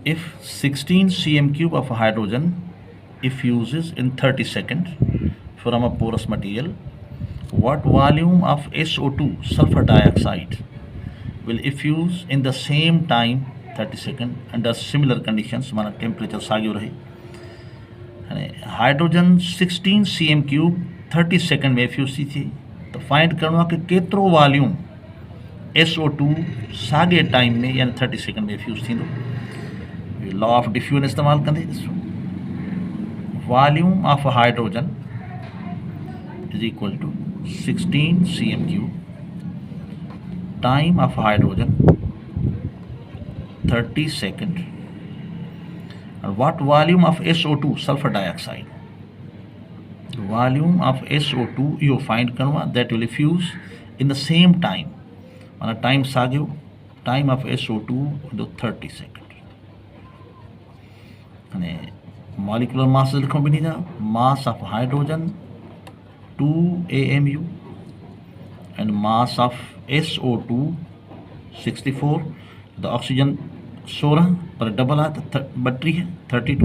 If 16 cm cube of hydrogen effuses in 30 seconds from a porous material, what volume of SO2 sulfur dioxide will effuse in the same time 30 seconds under similar conditions माना temperature सागियो रहे hydrogen 16 cm cube 30 second में एफ्यूज थी तो find करणो आहे कि केतिरो volume SO2 साॻे time में यानी 30 सेकंड में एफ्यूज थींदो लॉ ऑफ डिफ्यूजन इस्तेमाल कंदे ॾिसो volume of hydrogen is equal to 16 cm cube time of hydrogen 30 second and what volume of SO2 sulfur dioxide volume of SO2 you find करवा that will effuse in the same time माना time साॻियो time of SO2 into 30 second अने molecular mass लिखो भी नहीं था mass of hydrogen 2 AMU and mass of SO2 64 the oxygen 16 पर double आहे त ॿटीह 32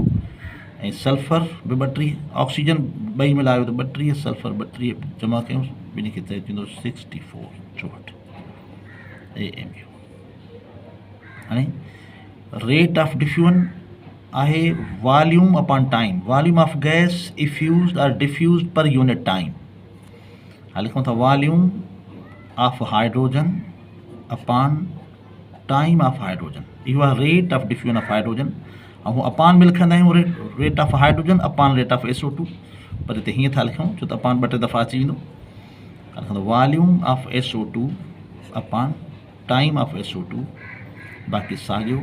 ऐं सल्फर बि ॿटीह ऑक्सीजन ॿई मिलायो त ॿटीह सल्फर ॿटीह जमा कयूं ॿिन्ही खे त थींदो 64 64 AMU हाणे रेट ऑफ डिफ्यूजन आहे volume upon time volume of gas effused और डिफ्यूज्ड पर यूनिट टाइम हाणे लिखूं था volume of hydrogen upon time of hydrogen इहो आहे rate of diffusion of hydrogen ऐं अपान में लिखंदा आहियूं रेट ऑफ हाइड्रोजन अपान रेट ऑफ SO2 पर हिते हीअं था लिखूं छो त अपान ॿ टे दफ़ा अची वेंदो लिखंदो वॉल्यूम ऑफ SO2 अपान टाइम ऑफ SO2 बाक़ी साॻियो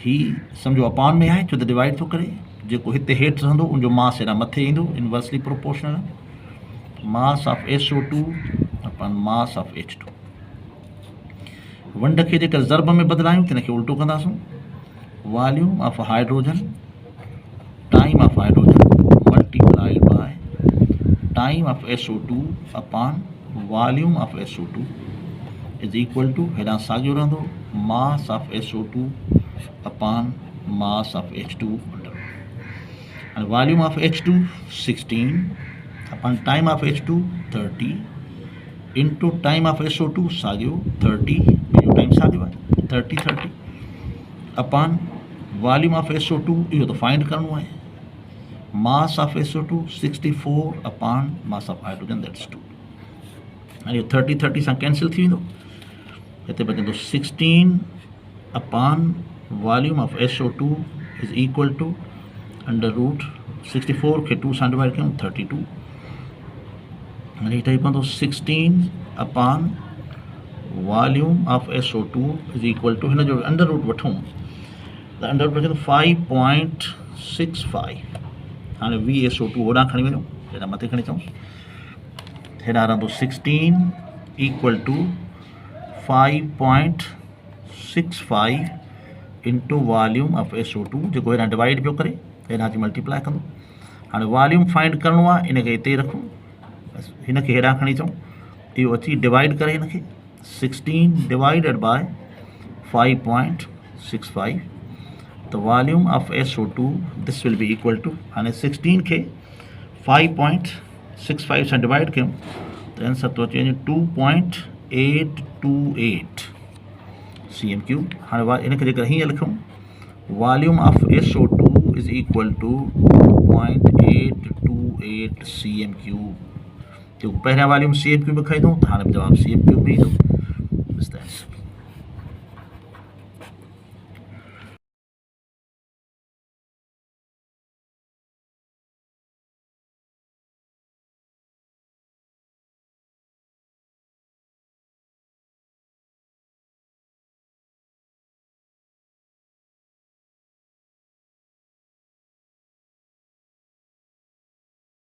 ही सम्झो अपान में आहे छो त डिवाइड थो करे जेको हिते हेठि रहंदो उनजो मास हेॾा मथे ईंदो inversely proportional mass of SO2 upon mass of H2 वंड खे जेकर ज़र्ब में बदिलायूं त हिनखे उल्टो कंदासूं volume of hydrogen time of hydrogen multiplied by time of SO2 upon volume of SO2 is equal to हेॾां साॻियो रहंदो mass of SO2 upon mass of H2 and volume of H2 16 upon time of H2 30 into time of SO2 साॻियो 30 जो time साॻियो आहे 30 30 upon volume of SO2 इहो तो find करणो आहे मास of SO2 64 upon mass of hydrogen that's 2 हाणे इहो 30 30 सां कैंसिल थी वेंदो हिते बचंदो 16 upon volume of SO2 is equal to under root 64 खे 2 सां डिवाइड कयूं 32 हाणे ठही पवंदो 16 upon volume of SO2 is equal to हिन जो अंडर रूट वठूं त अंडर रूट वठूं 5.65 हाणे VSO2 होॾां खणी वञूं हेॾां मथे खणी अचूं हेॾां रहंदो 16 equal to 5.65 into volume of SO2 जेको हेॾां डिवाइड पियो करे हेॾां अची मल्टीप्लाई कंदो हाणे वॉल्यूम फाइंड करिणो आहे इनखे हिते रखूं हिनखे हेॾां खणी अचूं इहो अची डिवाइड करे हिनखे 16 divided by 5.65 the volume of SO2 this will be equal to हाणे 16 खे 5.65 सां डिवाइड कयूं त आंसर तो अची वञे 2.828 cm क्यूब हाणे इनखे जेकर हीअं लिखूं volume of SO2 is equal to 2.828 cm cube जेको पहिरियां वॉल्यूम CM क्यूब में खईंदो त हाणे जवाबु CM क्यूब में ईंदो